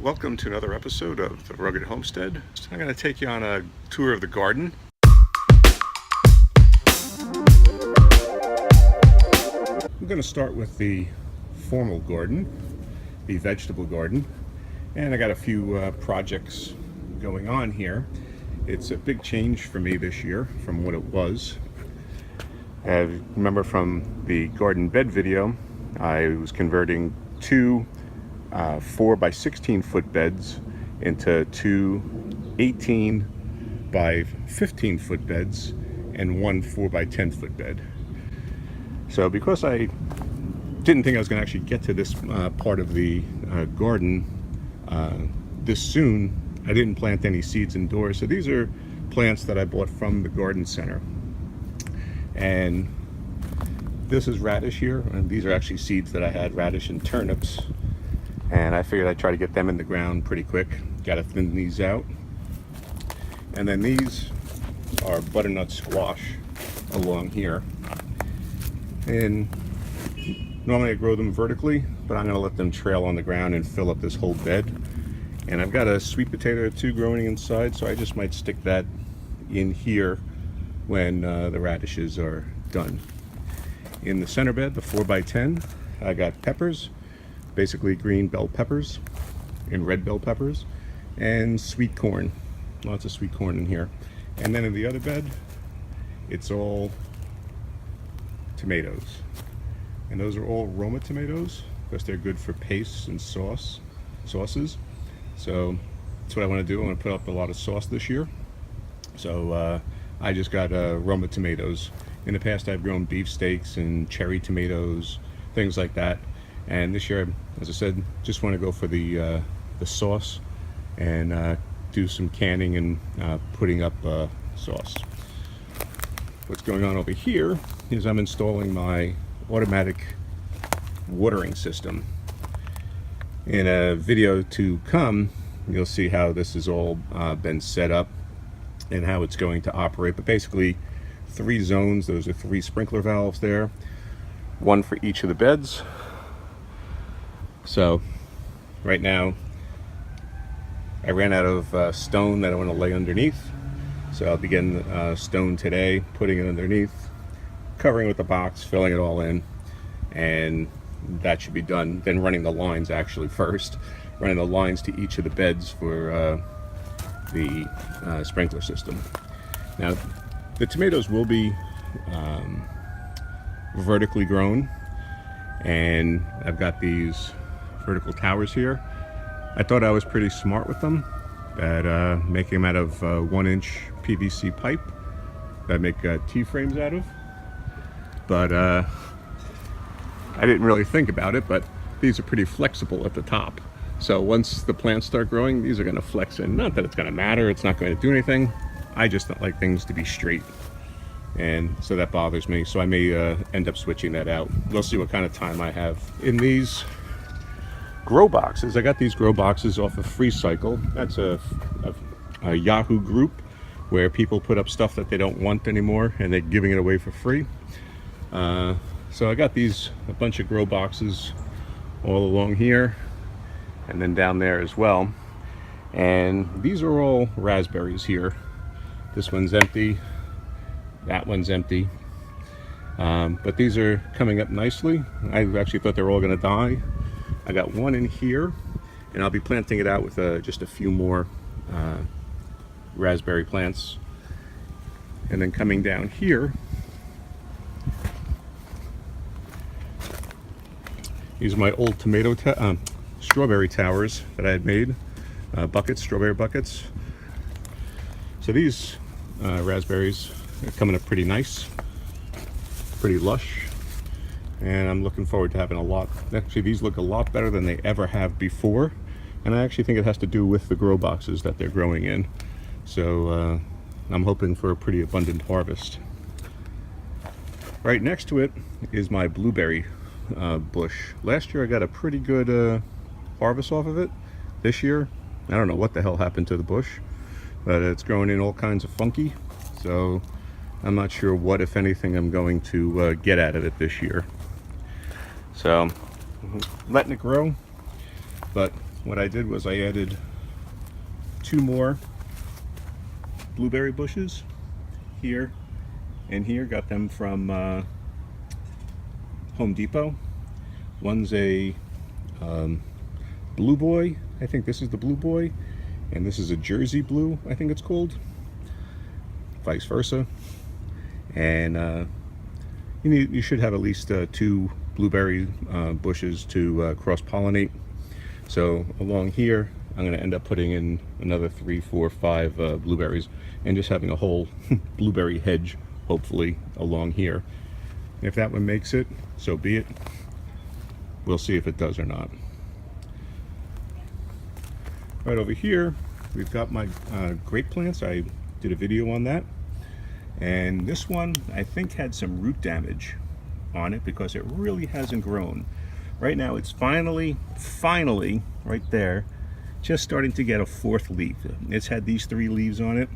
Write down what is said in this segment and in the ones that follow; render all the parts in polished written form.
Welcome to another episode of the Rugged Homestead. I'm going to take you on a tour of the garden. I'm going to start with the formal garden, the vegetable garden, and I got a few projects going on here. It's a big change for me this year from what it was. I remember from the garden bed video, I was converting two 4 by 16 foot beds into two 18 by 15 foot beds and one 4 by 10 foot bed. So because I didn't think I was going to actually get to this part of the garden this soon, I didn't plant any seeds indoors. So these are plants that I bought from the garden center. And this is radish here, and these are actually seeds that I had, radish and turnips. And I figured I'd try to get them in the ground pretty quick. Got to thin these out. And then these are butternut squash along here. And normally I grow them vertically, but I'm going to let them trail on the ground and fill up this whole bed. And I've got a sweet potato or two growing inside, so I just might stick that in here when the radishes are done. In the center bed, the 4 by 10, I got peppers. Basically green bell peppers and red bell peppers and sweet corn. Lots of sweet corn in here. And then in the other bed, it's all tomatoes. And those are all Roma tomatoes because they're good for pastes and sauces. So that's what I want to do. I want to put up a lot of sauce this year. So I just got Roma tomatoes. In the past, I've grown beefsteaks and cherry tomatoes, things like that. And this year, as I said, just want to go for the sauce and do some canning and putting up sauce. What's going on over here is I'm installing my automatic watering system. In a video to come, you'll see how this has all been set up and how it's going to operate. But basically, 3 zones. Those are 3 sprinkler valves there, one for each of the beds. So right now I ran out of stone that I want to lay underneath, so I'll be getting stone today, putting it underneath, covering with the box, filling it all in, and that should be done. Then running the lines actually first, running the lines to each of the beds for the sprinkler system. Now the tomatoes will be vertically grown, and I've got these vertical towers here. I thought I was pretty smart with them, that making them out of 1-inch PVC pipe that I make T-frames out of. But I didn't really think about it, but these are pretty flexible at the top. So once the plants start growing, these are going to flex in. Not that it's going to matter, it's not going to do anything. I just don't like things to be straight. And so that bothers me. So I may end up switching that out. We'll see what kind of time I have. In these grow boxes, I got these grow boxes off of Free Cycle. That's a Yahoo group where people put up stuff that they don't want anymore and they're giving it away for free. So I got these, a bunch of grow boxes all along here and then down there as well. And these are all raspberries here. This one's empty, that one's empty. But these are coming up nicely. I actually thought they were all going to die. I got one in here, and I'll be planting it out with just a few more raspberry plants. And then coming down here, these are my old strawberry towers that I had made, buckets, strawberry buckets. So these raspberries are coming up pretty nice, pretty lush. And I'm looking forward to having a lot. Actually, these look a lot better than they ever have before. And I actually think it has to do with the grow boxes that they're growing in. So I'm hoping for a pretty abundant harvest. Right next to it is my blueberry bush. Last year I got a pretty good harvest off of it. This year, I don't know what the hell happened to the bush, but it's growing in all kinds of funky. So I'm not sure what, if anything, I'm going to get out of it this year. So letting it grow, but what I did was I added 2 more blueberry bushes here and here. Got them from Home Depot. One's a Blue Boy. I think this is the Blue Boy, and this is a Jersey Blue, I think it's called. Vice versa. And you should have at least 2 blueberry bushes to cross-pollinate. So along here, I'm going to end up putting in another 3, 4, 5 blueberries, and just having a whole blueberry hedge, hopefully, along here. If that one makes it, so be it. We'll see if it does or not. Right over here, we've got my grape plants. I did a video on that. And this one, I think, had some root damage on it because it really hasn't grown. Right now, it's finally, right there, just starting to get a 4th leaf. It's had these 3 leaves on it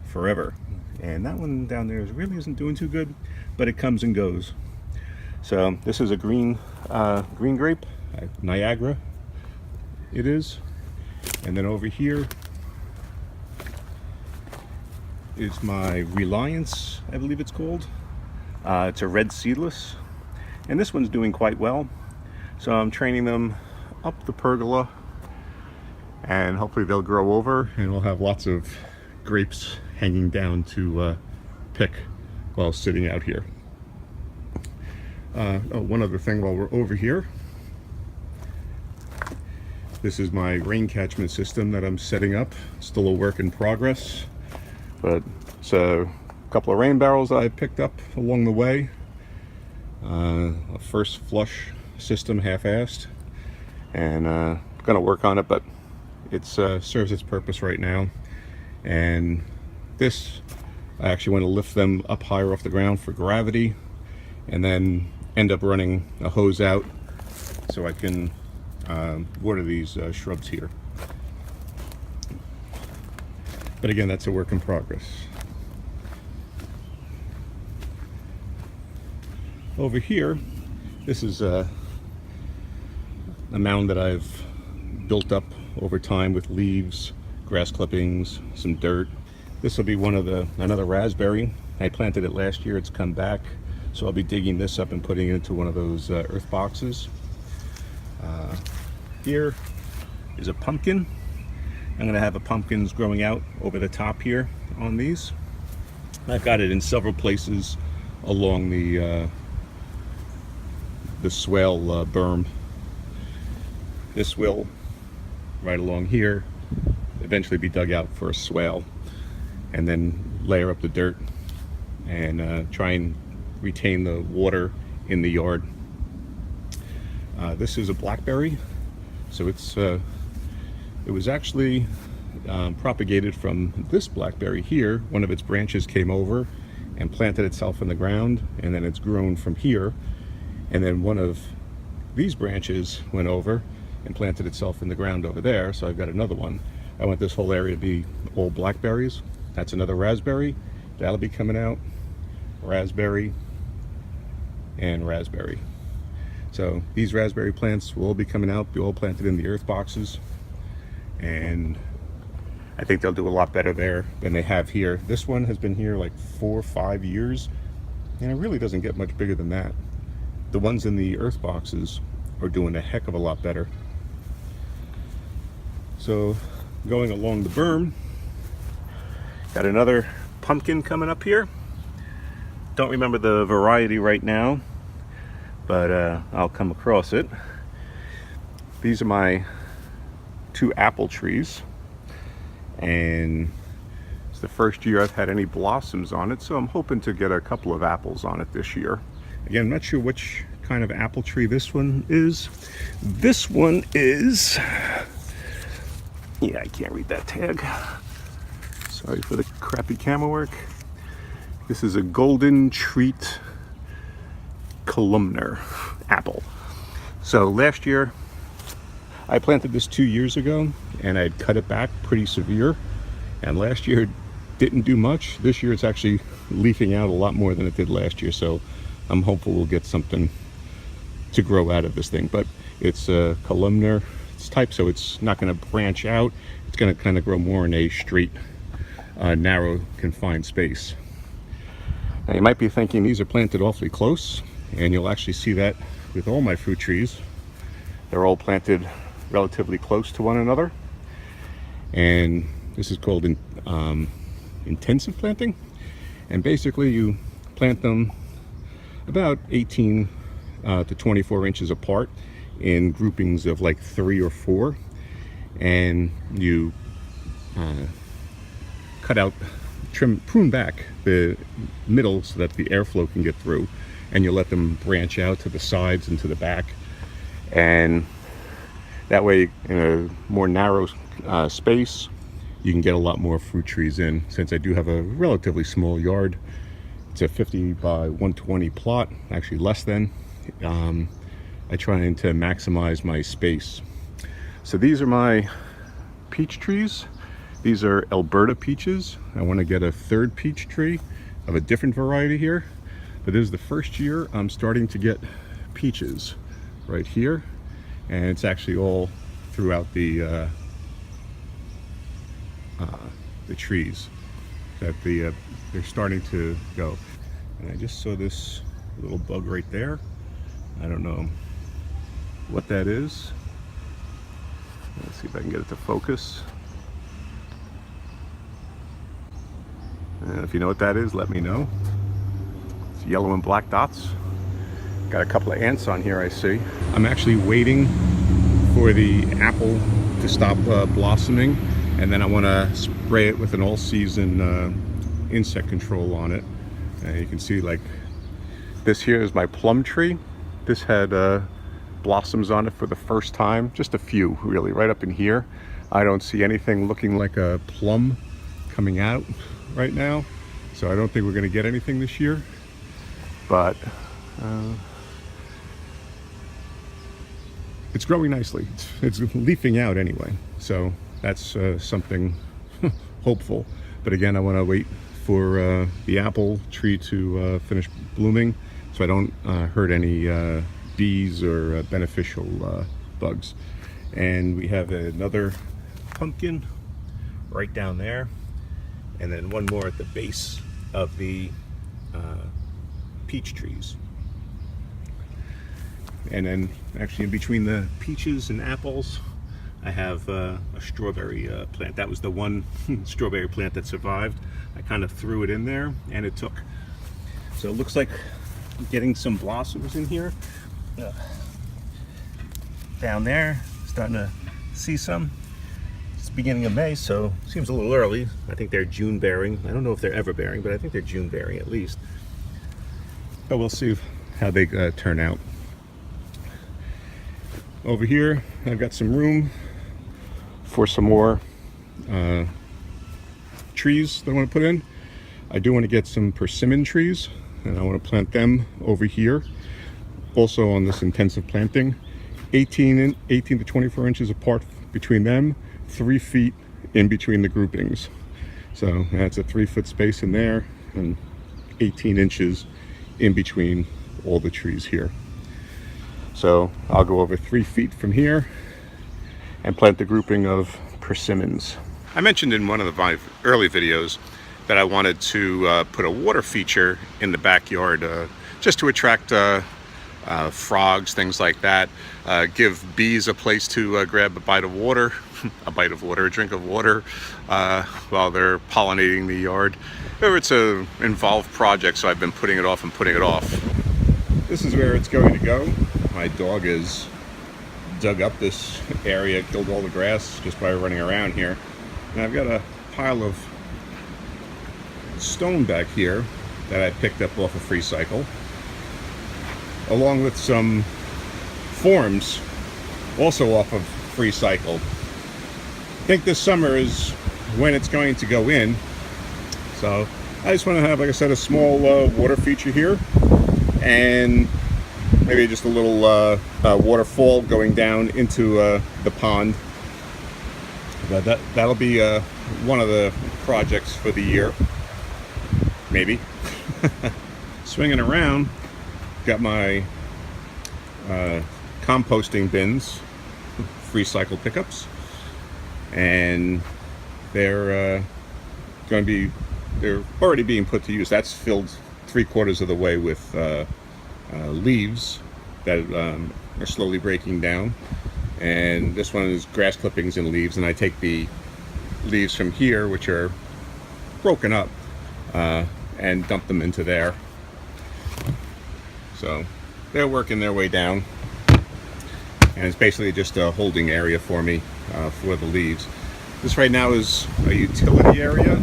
forever. And that one down there really isn't doing too good, but it comes and goes. So this is a green grape, Niagara it is. And then over here is my Reliance, I believe it's called. It's a red seedless, and this one's doing quite well. So I'm training them up the pergola, and hopefully they'll grow over, and we'll have lots of grapes hanging down to pick while sitting out here. Oh, one other thing while we're over here. This is my rain catchment system that I'm setting up. Still a work in progress, but it's a couple of rain barrels I picked up along the way. A first flush system, half-assed, and gonna work on it, but it serves its purpose right now. And this, I actually want to lift them up higher off the ground for gravity, and then end up running a hose out so I can water these shrubs here. But again, that's a work in progress. Over here, this is a mound that I've built up over time with leaves, grass clippings, some dirt. This will be another raspberry. I planted it last year. It's come back, so I'll be digging this up and putting it into one of those earth boxes. Here is a pumpkin. I'm going to have pumpkins growing out over the top here on these. I've got it in several places along the swale berm. This will, right along here, eventually be dug out for a swale, and then layer up the dirt and try and retain the water in the yard. This is a blackberry, so it was actually propagated from this blackberry here. One of its branches came over and planted itself in the ground, and then it's grown from here. And then one of these branches went over and planted itself in the ground over there, so I've got another one. I want this whole area to be all blackberries. That's another raspberry. That'll be coming out. Raspberry and raspberry. So these raspberry plants will all be coming out, be all planted in the earth boxes, and I think they'll do a lot better there than they have here. This one has been here like 4 or 5 years, and it really doesn't get much bigger than that. The ones in the earth boxes are doing a heck of a lot better. So going along the berm, got another pumpkin coming up here. Don't remember the variety right now, but I'll come across it. These are my 2 apple trees, and it's the first year I've had any blossoms on it, so I'm hoping to get a couple of apples on it this year. Again, I'm not sure which kind of apple tree this one is. This one is, yeah, I can't read that tag. Sorry for the crappy camera work. This is a golden treat columnar apple. So last year, I planted this 2 years ago, and I had cut it back pretty severe. And last year it didn't do much. This year it's actually leafing out a lot more than it did last year. So I'm hopeful we'll get something to grow out of this thing. But it's a columnar plants type, so it's not going to branch out. It's going to kind of grow more in a straight, narrow, confined space. Now you might be thinking these are planted awfully close, and you'll actually see that with all my fruit trees. They're all planted relatively close to one another, and this is called intensive planting. And basically you plant them about 18 to 24 inches apart in groupings of like 3 or 4, and you cut out, prune back the middle so that the airflow can get through, and you let them branch out to the sides and to the back, and that way in a more narrow space you can get a lot more fruit trees in. Since I do have a relatively small yard, it's a 50 by 120 plot, actually less than, I try to maximize my space. So these are my peach trees. These are Alberta peaches. I want to get a third peach tree of a different variety here, but this is the first year I'm starting to get peaches right here, and it's actually all throughout the trees that they're starting to go. And I just saw this little bug right there. I don't know what that is. Let's see if I can get it to focus. And if you know what that is, let me know. It's yellow and black dots. Got a couple of ants on here, I see. I'm actually waiting for the apple to stop blossoming, and then I want to spray it with an all-season insect control on it. And you can see, like, this here is my plum tree. This had blossoms on it for the first time, just a few really, right up in here. I don't see anything looking like a plum coming out right now, so I don't think we're going to get anything this year, but it's growing nicely. It's leafing out anyway, so that's something hopeful. But again, I want to wait for the apple tree to finish blooming, so I don't hurt any bees or beneficial bugs. And we have another pumpkin right down there, and then one more at the base of the peach trees. And then actually in between the peaches and apples, I have a strawberry plant. That was the one strawberry plant that survived. I kind of threw it in there and it took. So it looks like I'm getting some blossoms in here. Down there, starting to see some. It's the beginning of May, so seems a little early. I think they're June bearing. I don't know if they're ever bearing, but I think they're June bearing at least. But we'll see how they turn out. Over here, I've got some room for some more trees that I want to put in. I do want to get some persimmon trees, and I want to plant them over here. Also on this intensive planting, 18 to 24 inches apart between them, 3 feet in between the groupings. So that's a 3-foot space in there and 18 inches in between all the trees here. So I'll go over 3 feet from here and plant the grouping of persimmons. I mentioned in one of my early videos that I wanted to put a water feature in the backyard just to attract frogs, things like that. Give bees a place to grab a bite of water, a drink of water while they're pollinating the yard. It's an involved project, so I've been putting it off and putting it off. This is where it's going to go. My dog has dug up this area, killed all the grass just by running around here. And I've got a pile of stone back here that I picked up off of Free Cycle, along with some forms also off of Free Cycle. I think this summer is when it's going to go in. So I just want to have, like I said, a small water feature here, and maybe just a little waterfall going down into the pond. But that'll be one of the projects for the year, maybe. Swinging around, got my composting bins recycle pickups, and they're they're already being put to use. That's filled 3/4 of the way with leaves that are slowly breaking down, and this one is grass clippings and leaves, and I take the leaves from here, which are broken up, and dump them into there. So they're working their way down, and it's basically just a holding area for me for the leaves. This right now is a utility area,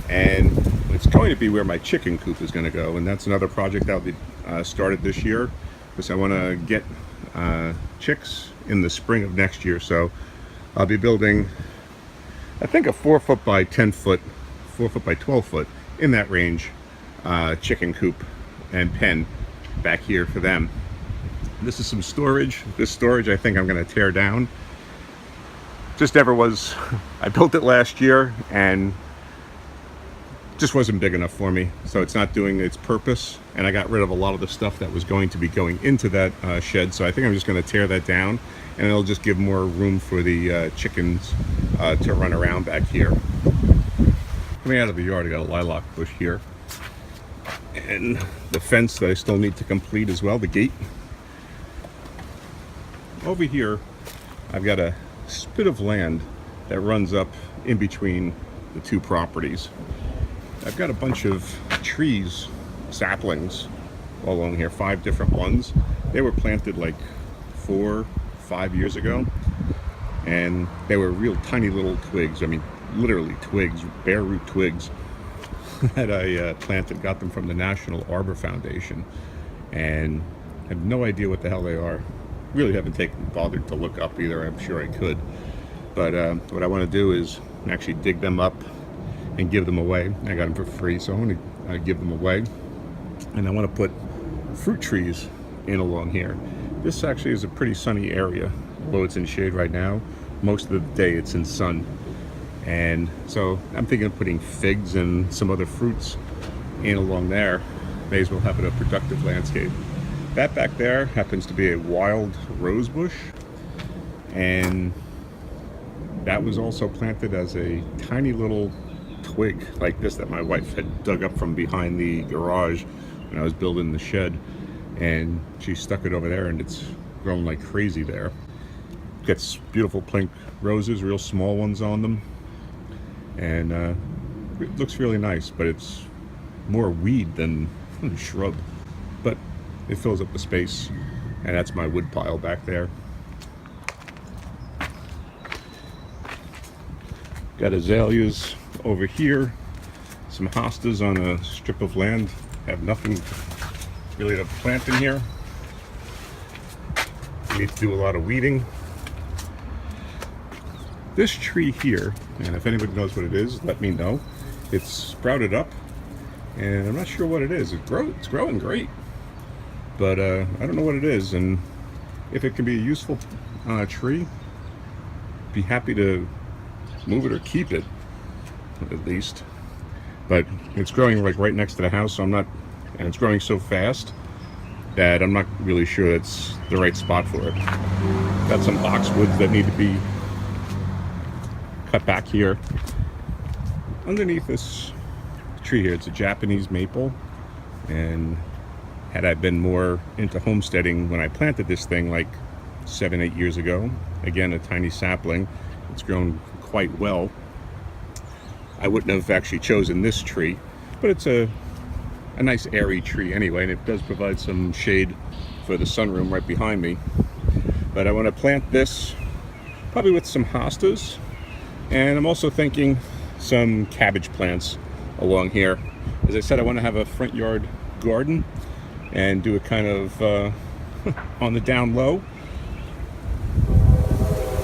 and it's going to be where my chicken coop is going to go, and that's another project that'll be started this year, because I want to get chicks in the spring of next year. So I'll be building, I think, a 4-foot by 10-foot, 4-foot by 12-foot, in that range, chicken coop and pen back here for them. This is some storage. This storage I think I'm going to tear down. Just never was. I built it last year and just wasn't big enough for me, so it's not doing its purpose, and I got rid of a lot of the stuff that was going to be going into that shed. So I think I'm just going to tear that down, and it'll just give more room for the chickens to run around back here. Coming out of the yard, I got a lilac bush here, and the fence that I still need to complete as well, the gate. Over here I've got a spit of land that runs up in between the two properties. I've got a bunch of trees, saplings, all along here, 5 different ones. They were planted like 4-5 years ago, and they were real tiny little twigs. I mean, literally twigs, bare root twigs that I planted. Got them from the National Arbor Foundation, and I have no idea what the hell they are. Really haven't bothered to look up either. I'm sure I could, but what I want to do is actually dig them up and give them away. I got them for free, so I'm going to give them away, and I want to put fruit trees in along here. This actually is a pretty sunny area, although it's in shade right now. Most of the day it's in sun, and so I'm thinking of putting figs and some other fruits in along there. May as well have it a productive landscape. That back there happens to be a wild rose bush, and that was also planted as a tiny little twig like this that my wife had dug up from behind the garage when I was building the shed, and she stuck it over there, and it's grown like crazy there. Gets beautiful pink roses, real small ones on them, and it looks really nice, but it's more weed than shrub. But it fills up the space, and that's my wood pile back there. Got azaleas over here, some hostas on a strip of land. Have nothing really to plant in here. Need to do a lot of weeding. This tree here, and if anybody knows what it is, let me know. It's sprouted up, and I'm not sure what it is. It's growing great, but I don't know what it is, and if it can be a useful tree, be happy to move it or keep it at least. But it's growing like right next to the house, so I'm not, and it's growing so fast that I'm not really sure it's the right spot for it. Got some boxwoods that need to be cut back here. Underneath this tree here, it's a Japanese maple, and had I been more into homesteading when I planted this thing like 7-8 years ago, again a tiny sapling, it's grown quite well. I wouldn't have actually chosen this tree, but it's a nice airy tree anyway, and it does provide some shade for the sunroom right behind me. But I want to plant this probably with some hostas, and I'm also thinking some cabbage plants along here. As I said, I want to have a front yard garden and do it kind of on the down low.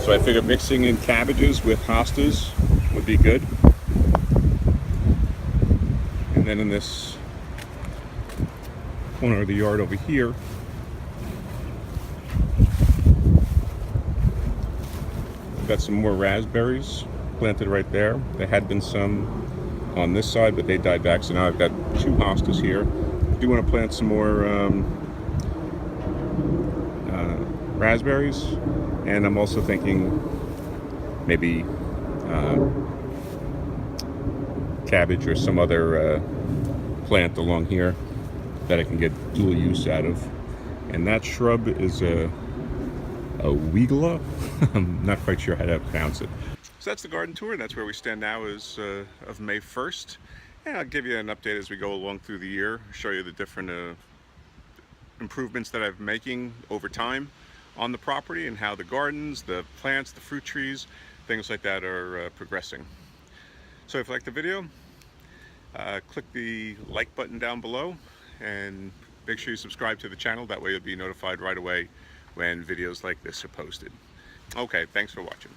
So I figured mixing in cabbages with hostas would be good. And then in this corner of the yard over here, I've got some more raspberries planted right there. There had been some on this side, but they died back, so now I've got 2 hostas here. I do want to plant some more raspberries, And I'm also thinking maybe cabbage or some other plant along here that I can get dual use out of. And that shrub is a weigela. I'm not quite sure how to pronounce it. So that's the garden tour, and that's where we stand now as of May 1st. And I'll give you an update as we go along through the year, show you the different improvements that I'm making over time on the property and how the gardens, the plants, the fruit trees, things like that are progressing. So if you like the video, click the like button down below and make sure you subscribe to the channel. That way you'll be notified right away when videos like this are posted. Okay, thanks for watching.